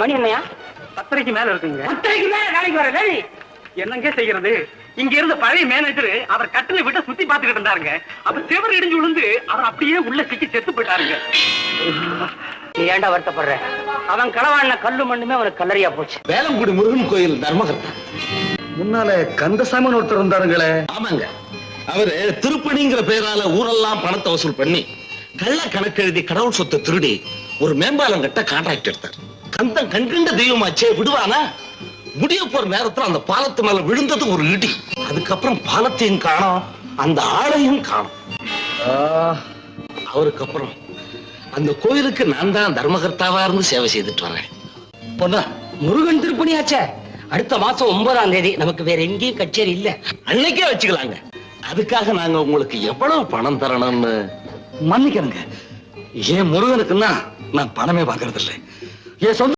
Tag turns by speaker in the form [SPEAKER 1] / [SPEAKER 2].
[SPEAKER 1] மணி என்னையா?
[SPEAKER 2] 10:30 மேல இருக்குங்க.
[SPEAKER 1] 10:30 மேல நாளைக்கு வர வேலை
[SPEAKER 2] என்னங்க செய்யறது? இங்க இருந்த பழைய மேனேஜர் அவர் கட்டில விட்டு சுத்தி பாத்துக்கிட்டு இருந்தாருங்க. அப்ப செவர் இடிஞ்சு விழுந்து அவர் அப்படியே உள்ள சிக்கி செத்து போயிட்டாருங்க.
[SPEAKER 1] நீ ஏன்டா வருத்தப்படுற? அவன் களவாடின கல்லு மண்ணுமே அவனுக்கு கல்லறியா போச்சு.
[SPEAKER 3] வேலங்குடி முருகன் கோயில் தர்மகர்த்தா
[SPEAKER 4] முன்னால கந்தசாமி ஒருத்தர் இருந்தாருங்களே.
[SPEAKER 3] ஆமாங்க, அவரு திருப்பணிங்கிற பேரால ஊரெல்லாம் பணத்தை வசூல் பண்ணி கள்ள கணக்கு எழுதி கடவுள் சொத்தை திருடி ஒரு மேம்பாலம் கட்ட கான்ட்ராக்ட் எடுத்தார். கந்தன் கண்கண்ட தெய்வமாச்சே விடுவானா? முடிய போற நேரத்துல அந்த பாலத்து மேல விழுந்தது ஒரு இடி. அதுக்கப்புறம் பாலத்தையும் காணோம், அந்த ஆளையும் காணோம். அவருக்கு அப்புறம் அந்த கோயிலுக்கு நான் தான் தர்மகர்த்தாவா இருந்து சேவை செய்துட்டு வரேன்.
[SPEAKER 1] பொண்ணா, முருகன் திருப்பணியாச்சே. அடுத்த மாசம் 9ஆம் தேதி. நமக்கு வேற எங்கேயும் கச்சேரி இல்ல.
[SPEAKER 3] அன்னைக்கே வச்சுக்கலாங்க. அதுக்காக நாங்க உங்களுக்கு எவ்வளவு பணம் தரணும்னு
[SPEAKER 4] மன்னிக்கணுங்க, ஏன் முருகனுக்குன்னா நான் பணமே பாக்குறது இல்லை. என் சொந்த